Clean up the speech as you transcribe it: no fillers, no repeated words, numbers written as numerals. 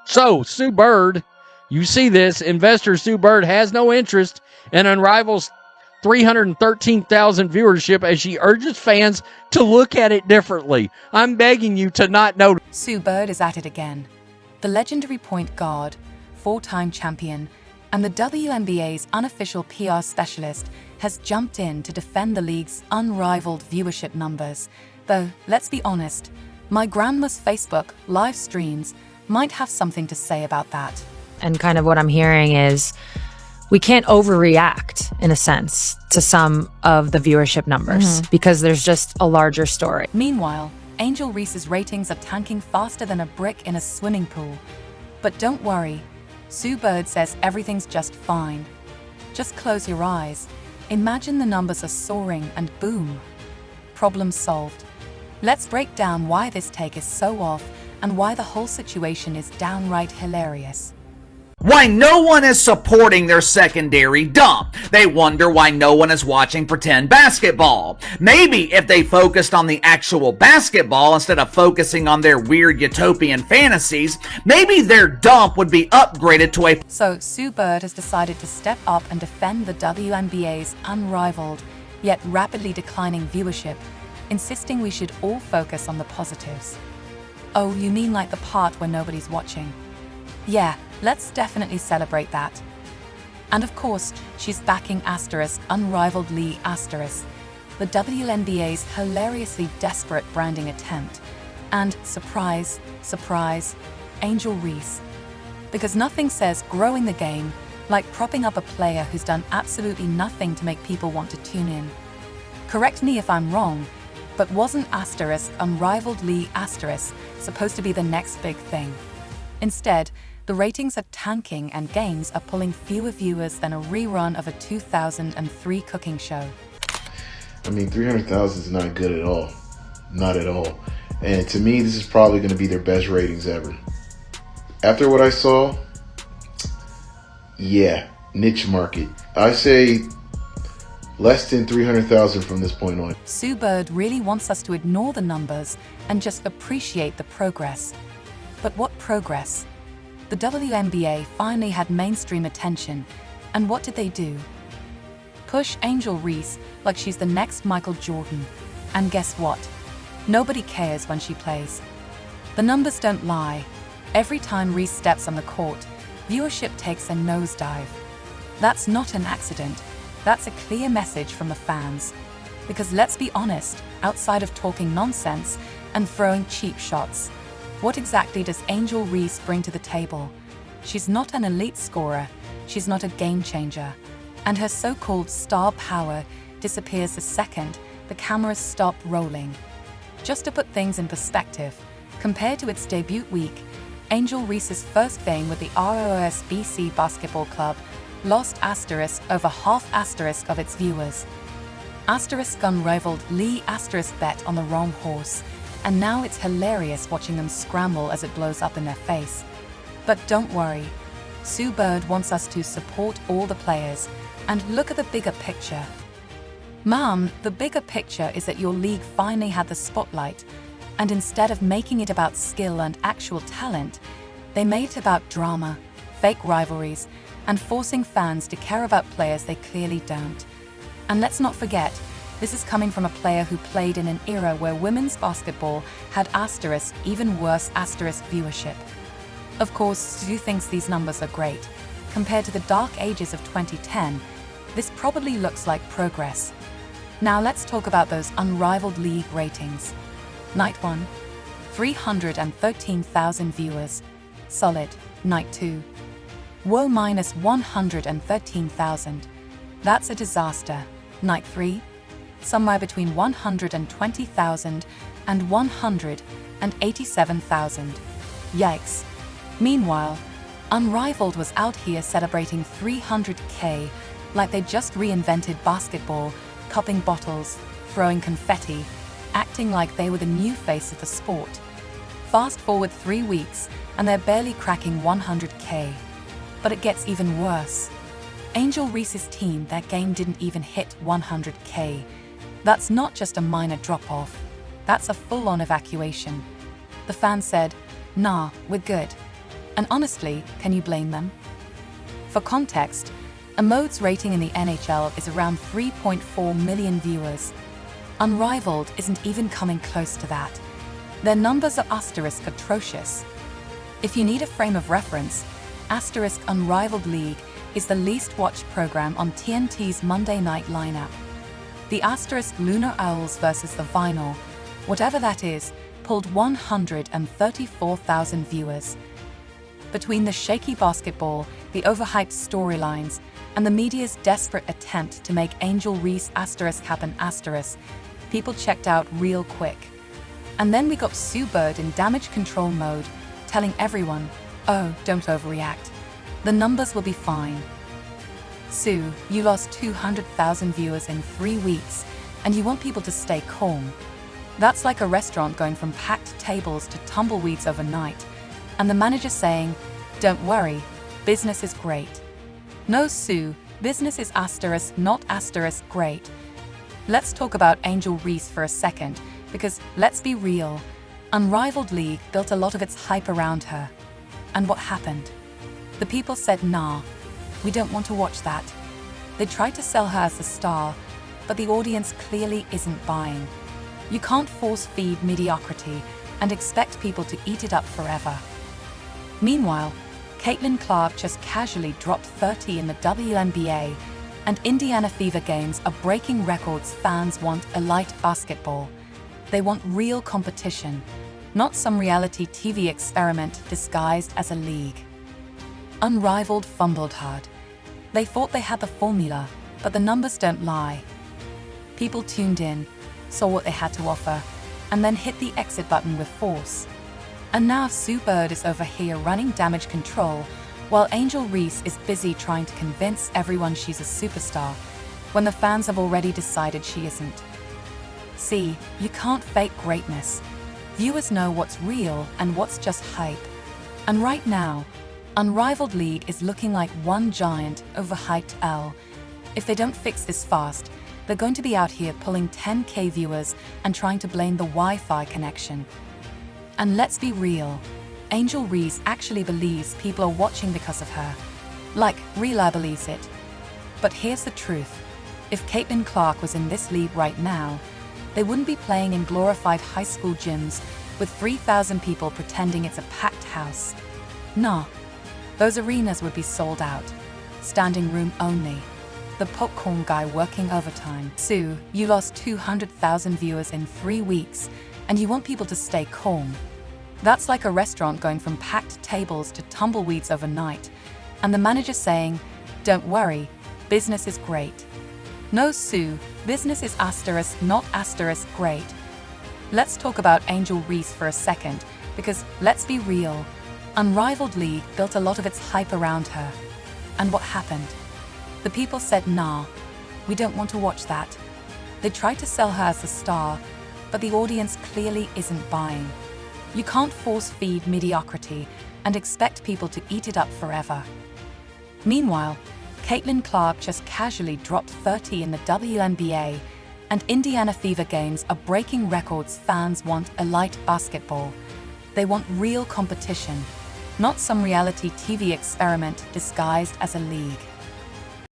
So, Sue Bird, you see this. Investor Sue Bird has no interest in Unrival's 313,000 viewership as she urges fans to look at it differently. I'm begging you to not notice. Sue Bird is at it again. The legendary point guard, four-time champion, and the WNBA's unofficial PR specialist has jumped in to defend the league's unrivaled viewership numbers. Though, let's be honest, my grandma's Facebook live streams might have something to say about that. And kind of what I'm hearing is we can't overreact, in a sense, to some of the viewership numbers because there's just a larger story. Meanwhile, Angel Reese's ratings are tanking faster than a brick in a swimming pool. But don't worry, Sue Bird says everything's just fine. Just close your eyes. Imagine the numbers are soaring and boom, problem solved. Let's break down why this take is so off and why the whole situation is downright hilarious. Why no one is supporting their secondary dump. They wonder why no one is watching pretend basketball. Maybe if they focused on the actual basketball instead of focusing on their weird utopian fantasies, maybe their dump would be upgraded to a... So Sue Bird has decided to step up and defend the WNBA's unrivaled, yet rapidly declining viewership, insisting we should all focus on the positives. Oh, you mean like the part where nobody's watching? Yeah, let's definitely celebrate that. And of course, she's backing Unrivaled Lee the WNBA's hilariously desperate branding attempt. And surprise, surprise, Angel Reese. Because nothing says growing the game like propping up a player who's done absolutely nothing to make people want to tune in. Correct me if I'm wrong, but wasn't Unrivaled Lee supposed to be the next big thing? Instead, the ratings are tanking and games are pulling fewer viewers than a rerun of a 2003 cooking show. I mean, 300,000 is not good at all. Not at all. And to me, this is probably going to be their best ratings ever. After what I saw, yeah, niche market. I say less than 300,000 from this point on. Sue Bird really wants us to ignore the numbers and just appreciate the progress. But what progress? The WNBA finally had mainstream attention, and what did they do? Push Angel Reese like she's the next Michael Jordan. And guess what? Nobody cares when she plays. The numbers don't lie. Every time Reese steps on the court, viewership takes a nosedive. That's not an accident. That's a clear message from the fans. Because let's be honest, outside of talking nonsense and throwing cheap shots, what exactly does Angel Reese bring to the table? She's not an elite scorer, she's not a game changer, and her so-called star power disappears the second the cameras stop rolling. Just to put things in perspective, compared to its debut week, Angel Reese's first game with the ROS BC Basketball Club lost over half of its viewers. Unrivaled Lee bet on the wrong horse, and now it's hilarious watching them scramble as it blows up in their face. But don't worry, Sue Bird wants us to support all the players and look at the bigger picture. Mom, the bigger picture is that your league finally had the spotlight, and instead of making it about skill and actual talent, they made it about drama, fake rivalries, and forcing fans to care about players they clearly don't. And let's not forget, this is coming from a player who played in an era where women's basketball had even worse viewership. Of course, Sue thinks these numbers are great. Compared to the dark ages of 2010, this probably looks like progress. Now let's talk about those unrivaled league ratings. Night 1, 313,000 viewers. Solid. Night 2, whoa, minus 113,000. That's a disaster. Night 3, somewhere between 120,000 and 187,000. Yikes. Meanwhile, Unrivaled was out here celebrating 300K like they just reinvented basketball, cupping bottles, throwing confetti, acting like they were the new face of the sport. Fast forward 3 weeks, and they're barely cracking 100K. But it gets even worse. Angel Reese's team, that game didn't even hit 100K. That's not just a minor drop-off. That's a full-on evacuation. The fans said, "Nah, we're good." And honestly, can you blame them? For context, a mode's rating in the NHL is around 3.4 million viewers. Unrivaled isn't even coming close to that. Their numbers are asterisk atrocious. If you need a frame of reference, asterisk Unrivaled League is the least watched program on TNT's Monday night lineup. The asterisk Lunar Owls versus the Vinyl, whatever that is, pulled 134,000 viewers. Between the shaky basketball, the overhyped storylines, and the media's desperate attempt to make Angel Reese asterisk happen asterisk, people checked out real quick. And then we got Sue Bird in damage control mode, telling everyone, oh, don't overreact. The numbers will be fine. Sue, you lost 200,000 viewers in 3 weeks, and you want people to stay calm. That's like a restaurant going from packed tables to tumbleweeds overnight, and the manager saying, don't worry, business is great. No, Sue, business is asterisk, not asterisk great. Let's talk about Angel Reese for a second, because let's be real, Unrivaled League built a lot of its hype around her. And what happened? The people said, nah, we don't want to watch that. They tried to sell her as a star, but the audience clearly isn't buying. You can't force-feed mediocrity and expect people to eat it up forever. Meanwhile, Caitlin Clark just casually dropped 30 in the WNBA, and Indiana Fever games are breaking records. Fans want elite basketball. They want real competition, not some reality TV experiment disguised as a league. Unrivaled fumbled hard. They thought they had the formula, but the numbers don't lie. People tuned in, saw what they had to offer, and then hit the exit button with force. And now Sue Bird is over here running damage control, while Angel Reese is busy trying to convince everyone she's a superstar, when the fans have already decided she isn't. See, you can't fake greatness. Viewers know what's real and what's just hype. And right now, Unrivaled League is looking like one giant, overhyped L. If they don't fix this fast, they're going to be out here pulling 10K viewers and trying to blame the Wi-Fi connection. And let's be real, Angel Reese actually believes people are watching because of her. Like, Rela believes it. But here's the truth. If Caitlin Clark was in this league right now, they wouldn't be playing in glorified high school gyms with 3,000 people pretending it's a packed house. Nah, those arenas would be sold out. Standing room only. The popcorn guy working overtime. Sue, you lost 200,000 viewers in 3 weeks, and you want people to stay calm. That's like a restaurant going from packed tables to tumbleweeds overnight, and the manager saying, don't worry, business is great. No, Sue, business is asterisk, not asterisk great. Let's talk about Angel Reese for a second, because let's be real, Unrivaled League built a lot of its hype around her. And what happened? The people said, nah, we don't want to watch that. They tried to sell her as a star, but the audience clearly isn't buying. You can't force-feed mediocrity and expect people to eat it up forever. Meanwhile, Caitlin Clark just casually dropped 30 in the WNBA, and Indiana Fever games are breaking records. Fans want elite basketball. They want real competition, not some reality TV experiment disguised as a league.